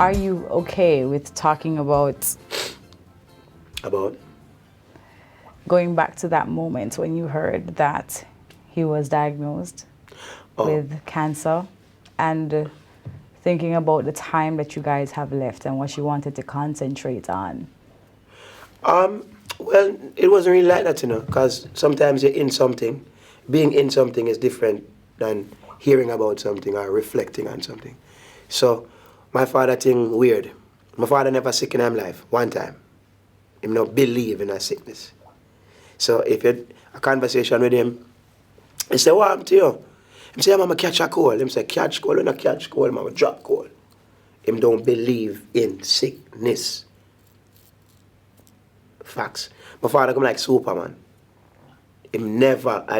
Are you okay with talking about going back to that moment when you heard that he was diagnosed with cancer and thinking about the time that you guys have left and what you wanted to concentrate on? Well, it wasn't really like that, because sometimes you're in something. Being in something is different than hearing about something or reflecting on something. So, my father thing weird. My father never sick in his life, one time. He not believe in a sickness. So, if you had a conversation with him, he say, what happened to you? He say, I'm going to catch a cold. He say, catch cold, or not catch cold, I'm going to drop cold. He don't believe in sickness. Facts. My father come like Superman. I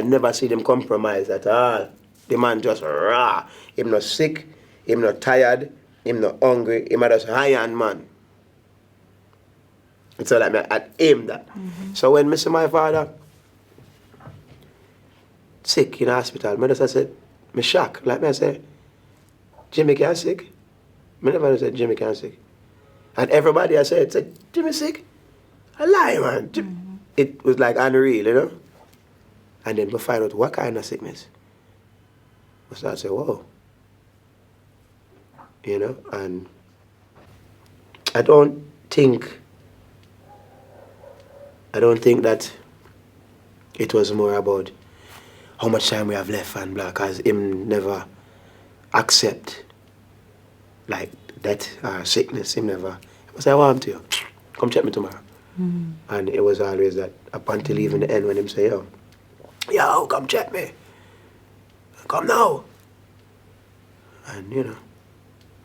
never see them compromise at all. The man just raw. Him not sick, him not tired, him not hungry, him just high-end man. It's all like me at him that. So when I see my father sick in the hospital, I just said, I shocked. Like I say, Jimmy can't sick. I never said Jimmy can't sick. And everybody I said, Jimmy sick? A lie, man. It was like unreal, And then we find out what kind of sickness. I start to say, whoa. And I don't think that it was more about how much time we have left and blah, because him never accept like death or sickness. Him never. I say, what happened to you? Come check me tomorrow. And it was always that up until even the end when him say, yo, come check me. Come now. And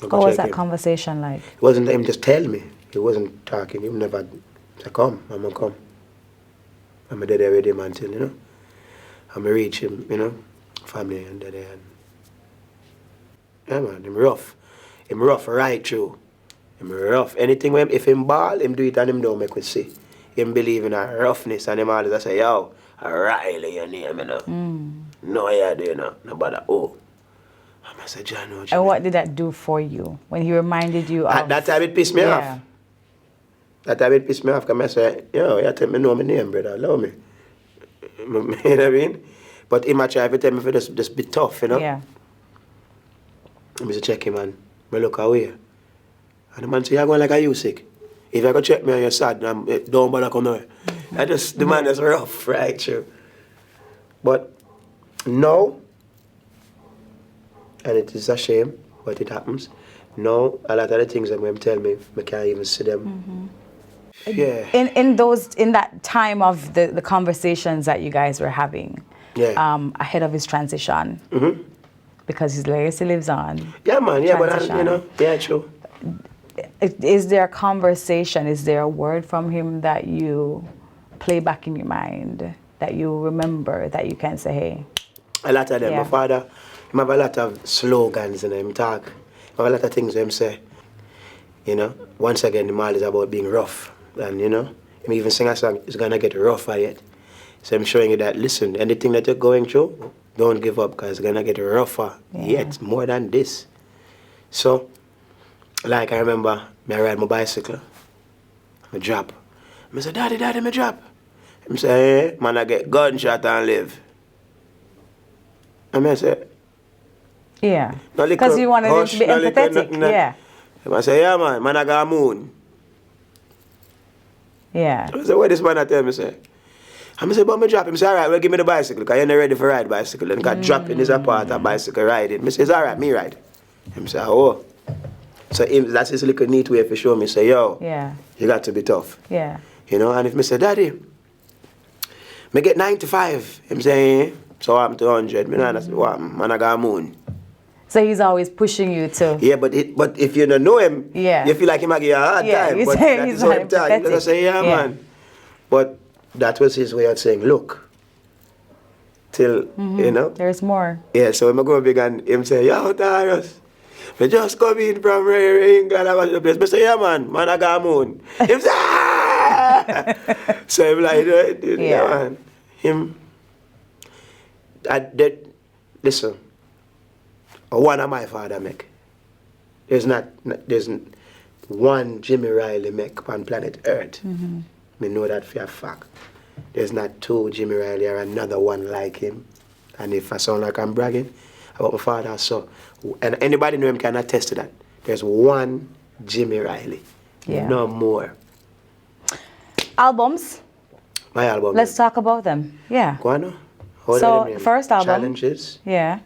what was that conversation like? It wasn't him just tell me. He wasn't talking. He never said, come, I'm gonna come. I'm there with him until, I'm gonna reach him, family and there. And yeah, man, him rough. Him rough right through. Him rough. Anything when if him ball, him do it and him don't make we see. Him believe in a roughness and him always I say, yo, Riley your name, No, yeah, do nobody. I said, John, no, and what did that do for you when he reminded you of... At that time it pissed me off. That time it pissed me off because I said, yo, you tell me know my name, brother, allow me. You know what I mean? But he might try to tell me for just be tough, Yeah. I said, check him, man. I look away. And the man said, you're going like, are you sick? If you go check me and you're sad, don't bother come now. The man is rough, right, true. But now, and it is a shame, but it happens. Now, a lot of the things that him tell me, I can't even see them. Yeah. In that time of the conversations that you guys were having, ahead of his transition, because his legacy lives on. Yeah, man. Yeah, but yeah, true. Is there a conversation? Is there a word from him that you play back in your mind, that you remember, that you can say, hey? A lot of them. My father, he have a lot of slogans in him talk. He have a lot of things him say. Once again, the mal is about being rough. And, him even sing a song, it's going to get rougher yet. So I'm showing you that, listen, anything that you're going through, don't give up because it's going to get rougher yet, more than this. So, like I remember, I ride my bicycle, I drop. I say, Daddy, I drop. I say, hey, man, I get gunshot and live. And I say, yeah, because you wanted him to be empathetic, I say, yeah, man, I got a moon. Yeah. I say, what this man I tell me, say? I say, but I drop him. Say, all right, well, give me the bicycle, because you're not ready for ride bicycle. And got dropping is a part of bicycle riding. I say, it's all right, me ride. Him say, oh. So that's his little neat way to show me, say, yo, you got to be tough. Yeah. And if I say, Daddy, me get 95. Him say, so I'm 200. I say, what, man, I got a moon. So he's always pushing you to... Yeah, but if you don't know him, you feel like he might give you a hard time. But that is what I'm talking. I say, yeah, man. But that was his way of saying, look, till, there's more. Yeah, so I'm going big and him say, yo, Tarrus, I just come in from England, I was the place. I say, yeah, man, I got a moon. Him say, ah! So I'm like, yeah, man. Listen, one of my father make. one Jimmy Riley make on planet Earth. Me know that for a fact. There's not two Jimmy Riley or another one like him. And if I sound like I'm bragging about my father, so, and anybody know him can attest to that. There's one Jimmy Riley. Yeah. No more. Albums. My album. Let's talk about them. Yeah. Go on now. How So, first album. Challenges. Yeah.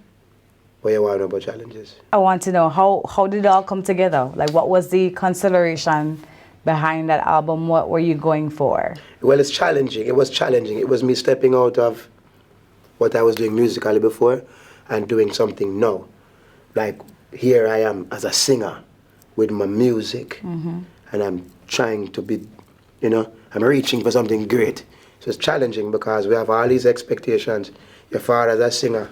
What you want to know about Challenges? I want to know how did it all come together? Like, what was the consideration behind that album? What were you going for? Well, it's challenging. It was challenging. It was me stepping out of what I was doing musically before and doing something now. Like, here I am as a singer with my music, and I'm trying to be, I'm reaching for something great. So it's challenging because we have all these expectations. Your father's a singer.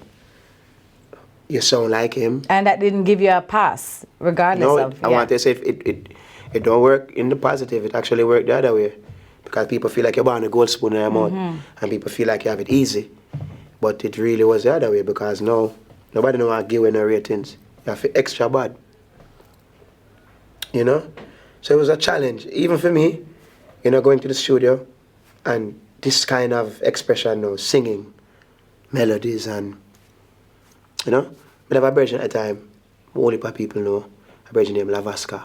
You sound like him. And that didn't give you a pass, regardless of... I want to say it don't work in the positive. It actually worked the other way. Because people feel like you're born a gold spoon in your mouth. And people feel like you have it easy. But it really was the other way because no, nobody know how to give you no ratings. You have to extra bad. So it was a challenge. Even for me, going to the studio and this kind of expression, singing melodies and, we have a version at a time, only people know, a version named Lavaska.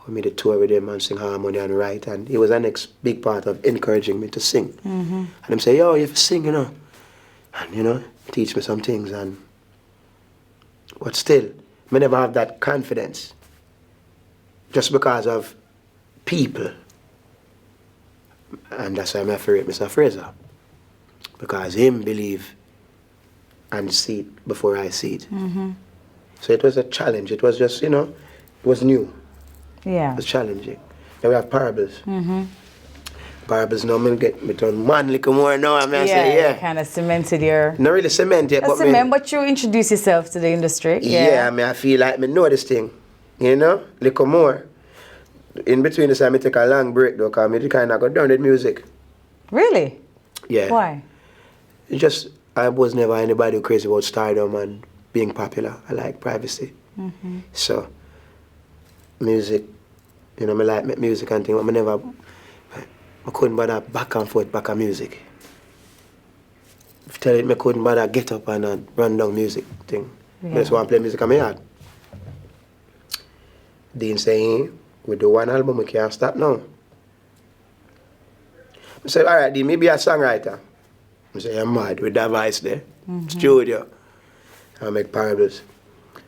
We made a tour with him and sing harmony and write, and he was the next big part of encouraging me to sing. And him say, yo, you have to sing, and, teach me some things, but still, I never have that confidence just because of people. And that's why I'm afraid Mr. Fraser, because him believe and see it before I see it. So it was a challenge. It was just, it was new. Yeah. It was challenging. Then we have Parables. Parables now, me get me turn man little more now. You kind of cemented your... Not really cemented, but you introduce yourself to the industry. I feel like me know this thing. Little more. In between this time, I take a long break though, because I kind of go down with music. Really? Yeah. Why? I was never anybody who crazy about stardom and being popular. I like privacy. So, music, I like music and things, but I couldn't bother back and forth back on music. If tell it, I couldn't bother get up and run down music thing. I just want to play music on my yard. Dean saying, we do one album, we can't stop now. I said, all right, Dean, maybe a songwriter. I said, you're mad with that voice there. Studio. I make Parables.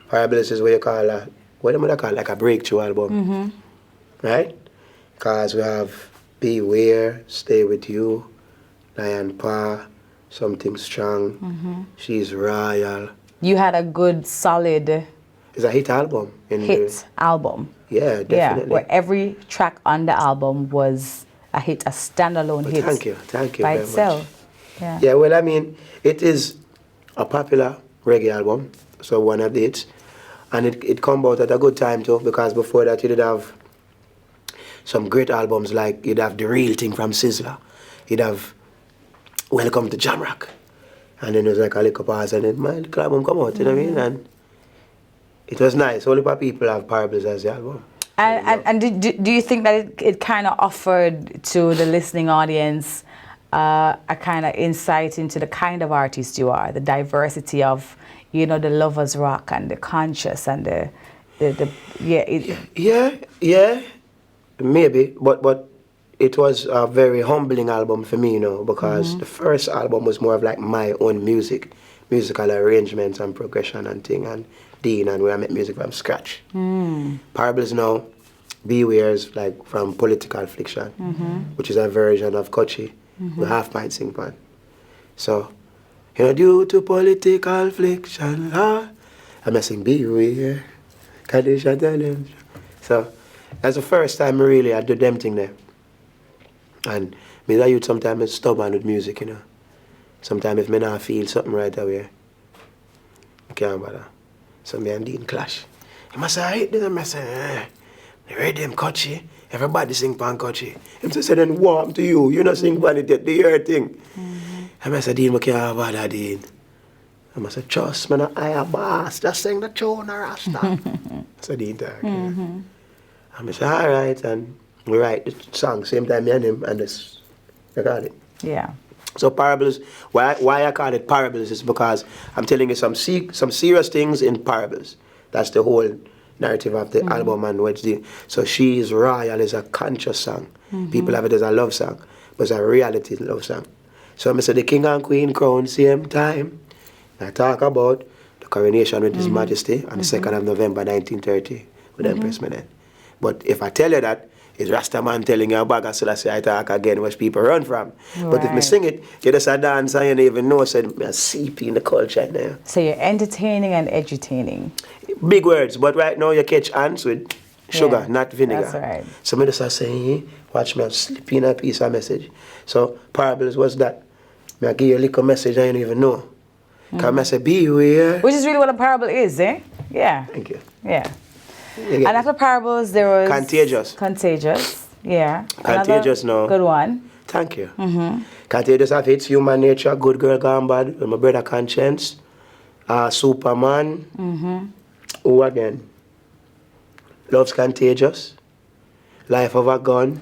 Parables is what you call like a breakthrough album. Right? Because we have Beware, Stay With You, Lion Pa, Something Strong, She's Royal. You had a good, solid... It's a hit album. Album. Yeah, definitely. Yeah, where every track on the album was a hit, a standalone hit. Thank you by very itself. much. Yeah, well, it is a popular reggae album, so one of the hits. And it come out at a good time too, because before that you did have some great albums, like you'd have The Real Thing from Sizzler, you'd have Welcome to Jamrock, and then it was like a little pause, and then my little album come out, you know what I mean? And it was nice. Only people have Parables as the album. And do you think that it kind of offered to the listening audience a kind of insight into the kind of artist you are, the diversity of, the lovers rock and the conscious and maybe, but it was a very humbling album for me, because the first album was more of like my own musical arrangements and progression and thing, and Dean, and where I make music from scratch. Parables now, Beware is like from Political Affliction, which is a version of Kochi, with half pint sing pan. So, due to political affliction, I'm sing Beware, Kadisha Talent. So, that's the first time I do them thing there. And me that youth sometimes is stubborn with music, Sometimes if me not feel something right away, I can't bother. So me and Dean clash. He must say, I hate this, and I say, the rhythm Kochi, everybody sing pan Kochi. He say, then warm to you, you not sing pan it yet, the ear thing. And I say, Dean, I can't bother, Dean. And I say, trust me, I a boss, just sing the tune, Rasta. So Dean talk. And And I said, all right, and we write the song, same time me and him, and just record it. Yeah. So parables, why I call it parables is because I'm telling you some serious things in parables. That's the whole narrative of the album and what's the. So She Is Royal is a conscious song. People have it as a love song, but it's a reality love song. So I said the king and queen crown same time. I talk about the coronation with His Majesty on the 2nd of November 1930 with Empress Menen. But if I tell you that, it's Rastaman telling you a bag of Selassie I talk again, which people run from. Right. But if me sing it, you just a dance and you don't even know, so me a seep in the culture now. So you're entertaining and edutaining. Big words, but right now you catch ants with sugar, not vinegar. That's right. So me just a say, watch me slip in a piece of message. So parables was that. Me I give you a little message and you don't even know. Because I say, beware. Which is really what a parable is, eh? Yeah. Thank you. Yeah. And after parables, there was... Contagious. Contagious, yeah. Contagious, no. Good one. Thank you. Contagious of It's Human Nature, Good Girl Gone Bad, with my brother Conscience, Superman, who again? Love's Contagious, Life of a Gun,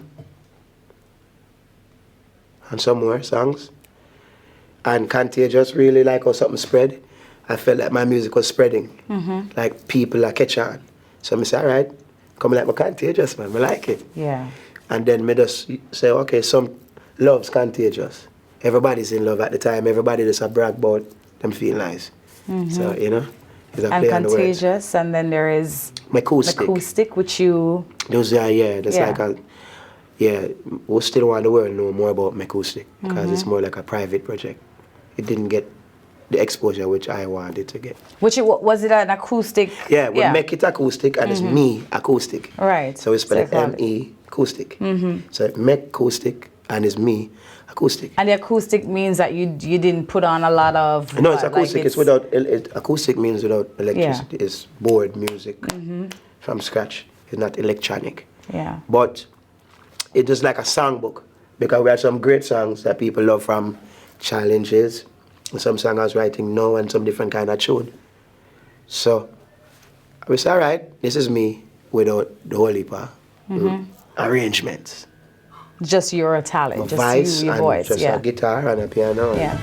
and some more songs. And Contagious, really like how something spread. I felt like my music was spreading. Like people are catch on. So I said, all right, come like my Contagious, man. I like it. Yeah. And then me just say, okay, some love's contagious. Everybody's in love at the time. Everybody just a brag about them feel nice. So, you know, it's a And play on the words. Contagious, and then there is... Acoustic. Acoustic, which you... Those are, yeah, that's Yeah. like a... Yeah, we still want the world to know more about Acoustic because it's more like a private project. It didn't get the exposure which I wanted to get. Which was it an acoustic? Yeah, we make it acoustic and it's me acoustic. Right. So we spell it So called- M-E acoustic. So it make acoustic and it's me acoustic. And the acoustic means that you didn't put on a lot of... No, it's acoustic. It's without... acoustic means without electricity. Yeah. It's board music from scratch. It's not electronic. Yeah. But it's just like a songbook because we have some great songs that people love from Challenges. Some songs I was writing now and some different kind of tune. So I was all right, this is me without the whole heap of arrangements. Just your talent, A just voice you, your and voice. just Yeah. a guitar and a piano. Yeah.